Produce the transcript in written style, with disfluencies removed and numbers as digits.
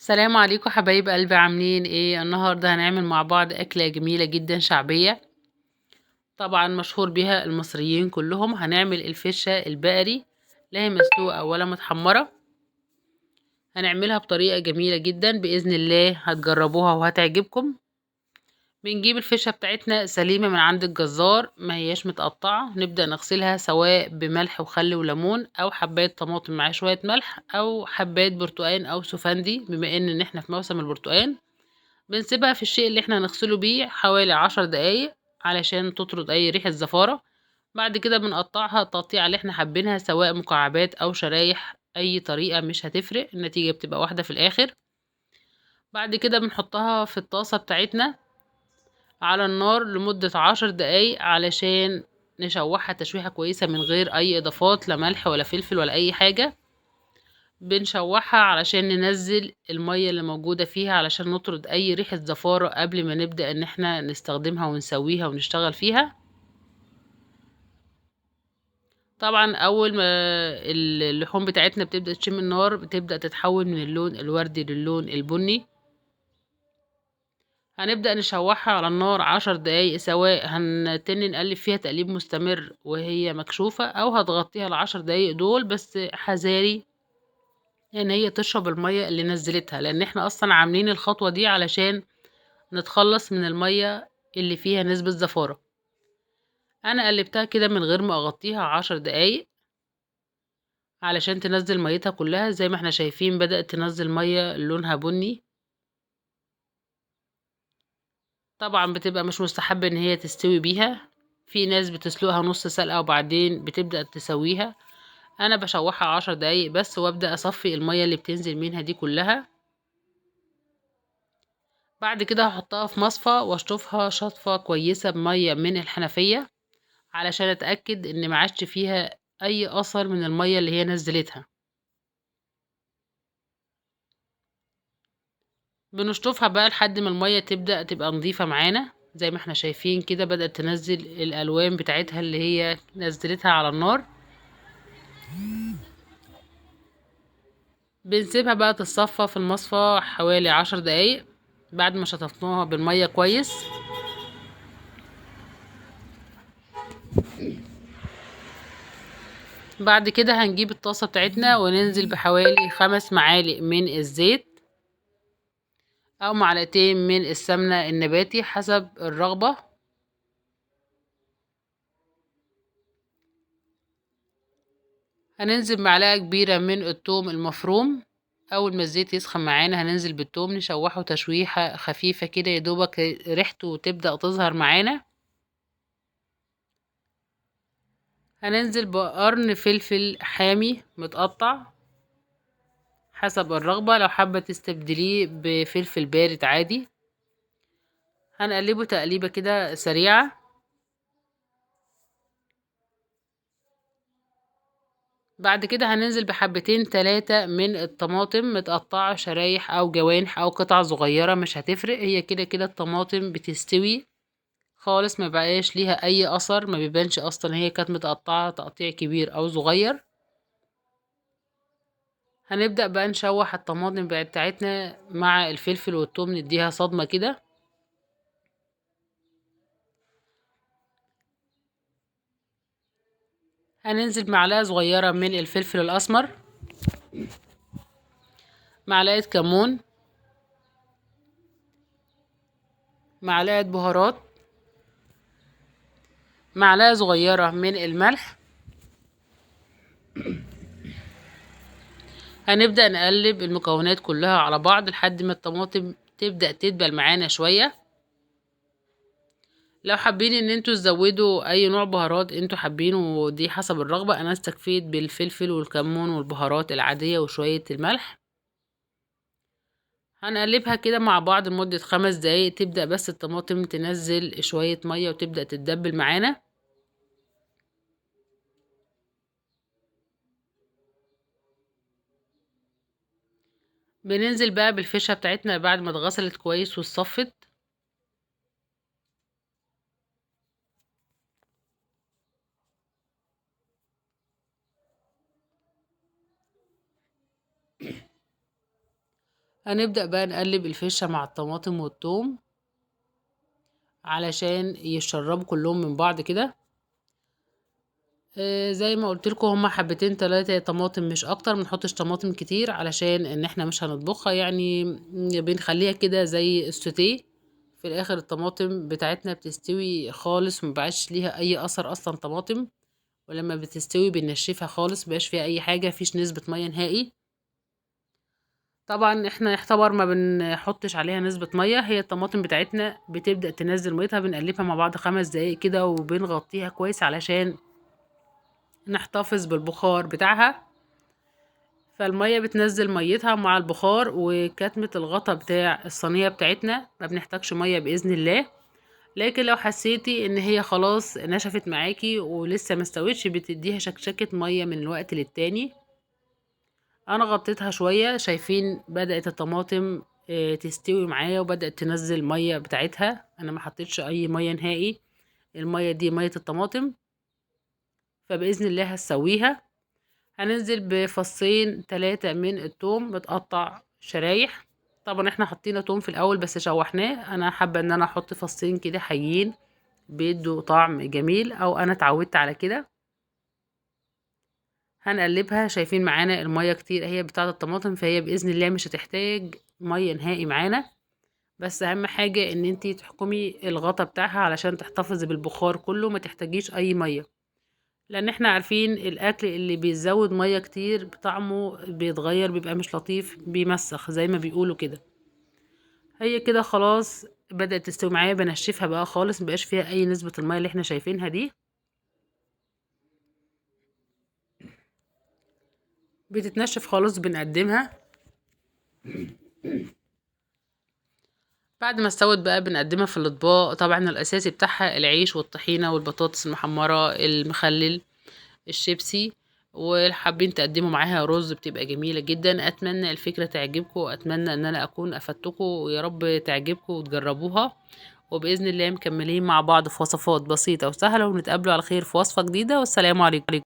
السلام عليكم حبايب قلبي، عاملين ايه؟ النهارده هنعمل مع بعض اكله جميله جدا شعبيه، طبعا مشهور بيها المصريين كلهم. هنعمل الفشه البقري، لا هي مسلوقه ولا متحمره. هنعملها بطريقه جميله جدا باذن الله، هتجربوها وهتعجبكم. بنجيب الفشه بتاعتنا سليمه من عند الجزار، ما هياش متقطعه. نبدا نغسلها سواء بملح وخل وليمون، او حبات طماطم مع شويه ملح، او حبات برتقان او سفندي، بما ان احنا في موسم البرتقان. بنسيبها في الشيء اللي احنا هنغسله بيه حوالي 10 دقايق علشان تطرد اي ريحة زفارة. بعد كده بنقطعها التقطيعة اللي احنا حابينها، سواء مكعبات او شرايح، اي طريقة مش هتفرق، النتيجة بتبقى واحدة في الاخر. بعد كده بنحطها في الطاسة بتاعتنا على النار لمدة 10 دقايق علشان نشوحها تشويحة كويسة من غير اي اضافات، لا ملح ولا فلفل ولا اي حاجة. بنشوحها علشان ننزل المية اللي موجودة فيها، علشان نطرد اي ريحة زفارة قبل ما نبدأ ان احنا نستخدمها ونسويها ونشتغل فيها. طبعا اول ما اللحوم بتاعتنا بتبدأ تشم النار، بتبدأ تتحول من اللون الوردي للون البني. هنبدأ نشوحها على النار 10 دقايق، سواء هنتني نقلب فيها تقليب مستمر وهي مكشوفة، او هتغطيها ال10 دقايق دول، بس حذاري ان هي تشرب المية اللي نزلتها، لان احنا اصلا عاملين الخطوة دي علشان نتخلص من المية اللي فيها نسبة زفارة. انا قلبتها كده من غير ما اغطيها 10 دقايق علشان تنزل ميتها كلها. زي ما احنا شايفين بدأت تنزل مية لونها بني. طبعا بتبقى مش مستحب ان هي تستوي بيها، في ناس بتسلقها نص سلقة وبعدين بتبدأ تسويها. انا بشوحها 10 دقايق بس، وابدأ اصفي المية اللي بتنزل منها دي كلها. بعد كده هحطها في مصفى واشطفها شطفة كويسة بمية من الحنفية، علشان اتأكد ان ما عادش فيها اي اثر من المية اللي هي نزلتها. بنشطفها بقى لحد ما المية تبدأ تبقى نظيفة معانا. زي ما احنا شايفين كده بدأت تنزل الالوان بتاعتها اللي هي نزلتها على النار. بنسيبها بقى تتصفى في المصفى حوالي 10 دقايق بعد ما شطفناها بالمية كويس. بعد كده هنجيب الطاسة بتاعتنا وننزل بحوالي 5 معالق من الزيت، او معلقتين من السمنة النباتي حسب الرغبة. هننزل معلقة كبيرة من الثوم المفروم. اول ما الزيت يسخن معانا هننزل بالثوم، نشوحه تشويحة خفيفة كده يدوبك ريحته تبدأ تظهر معانا. هننزل بقرن فلفل حامي متقطع حسب الرغبة، لو حابة تستبدليه بفلفل بارد عادي. هنقلبه تقليبة كده سريعة. بعد كده هننزل بحبتين 3 من الطماطم متقطعة شرايح او جوانح او قطع صغيرة، مش هتفرق، هي كده كده الطماطم بتستوي خالص، ما بقاش ليها اي اثر، ما بيبانش اصلا هي كانت متقطعة تقطيع كبير او صغير. هنبدأ بقى نشوح الطماطم بتاعتنا مع الفلفل والثوم، نديها صدمة كده. هننزل معلقة صغيرة من الفلفل الاسمر، معلقة كمون، معلقة بهارات، معلقة صغيرة من الملح. هنبدأ نقلب المكونات كلها على بعض لحد ما الطماطم تبدأ تدبل معانا شوية. لو حابين ان انتوا تزودوا اي نوع بهارات انتوا حابينه، دي حسب الرغبة. انا استكفيت بالفلفل والكمون والبهارات العادية وشوية الملح. هنقلبها كده مع بعض لمدة 5 دقايق، تبدأ بس الطماطم تنزل شوية مية وتبدأ تتدبل معانا. بننزل بقى بالفشة بتاعتنا بعد ما اتغسلت كويس واتصفت. هنبدأ بقى نقلب الفشة مع الطماطم والثوم علشان يشربوا كلهم من بعض كده. زي ما قلت لكم هما حبتين 3 طماطم مش اكتر، منحطش طماطم كتير علشان ان احنا مش هنطبخها يعني، بنخليها كده زي السوتيه. في الاخر الطماطم بتاعتنا بتستوي خالص، مبقاش ليها اي اثر اصلا طماطم، ولما بتستوي بنشفها خالص مبقاش فيها اي حاجه، مفيش نسبه ميه نهائي. طبعا احنا يعتبر ما بنحطش عليها نسبه ميه، هي الطماطم بتاعتنا بتبدا تنزل ميتها، بنقلبها مع بعض 5 دقايق كده وبنغطيها كويس علشان نحتفظ بالبخار بتاعها. فالمية بتنزل ميتها مع البخار، وكتمة الغطا بتاع الصينية بتاعتنا ما بنحتاجش مية بإذن الله. لكن لو حسيتي ان هي خلاص نشفت معاكي ولسه مستوتش، بتديها شكشكة مية من الوقت للتاني. انا غطيتها شوية، شايفين بدأت الطماطم تستوي معايا وبدأت تنزل مية بتاعتها، انا ما حطيتش اي مية نهائي، المية دي مية الطماطم. فبإذن الله هسويها. هننزل بفصين 3 من التوم متقطع شرايح. طبعا احنا حطينا توم في الاول بس شوحناه، انا حابه ان انا احط فصين كده حيين بيدوا طعم جميل، او انا اتعودت على كده. هنقلبها، شايفين معانا الميه كتير اهي بتاعه الطماطم، فهي باذن الله مش هتحتاج ميه نهائي معانا. بس اهم حاجه ان انتي تحكمي الغطا بتاعها علشان تحتفظي بالبخار كله، ما تحتاجيش اي ميه، لان احنا عارفين الاكل اللي بيزود ميه كتير طعمه بيتغير، بيبقى مش لطيف، بيمسخ زي ما بيقولوا كده. هي كده خلاص بدأت تستوي معايا، بنشفها بقى خالص، مبقاش فيها اي نسبة الميه اللي احنا شايفينها دي. بتتنشف خالص بنقدمها. بعد ما استوت بقى بنقدمها في الاطباق. طبعا الاساسي بتاعها العيش والطحينة والبطاطس المحمرة، المخلل، الشيبسي، وحابين تقدموا معاها رز بتبقى جميلة جدا. اتمنى الفكرة تعجبكم، واتمنى ان انا اكون افدتكم، ويا رب تعجبكم وتجربوها. وبإذن الله مكملين مع بعض في وصفات بسيطة وسهلة، ونتقابلوا على خير في وصفة جديدة، والسلام عليكم.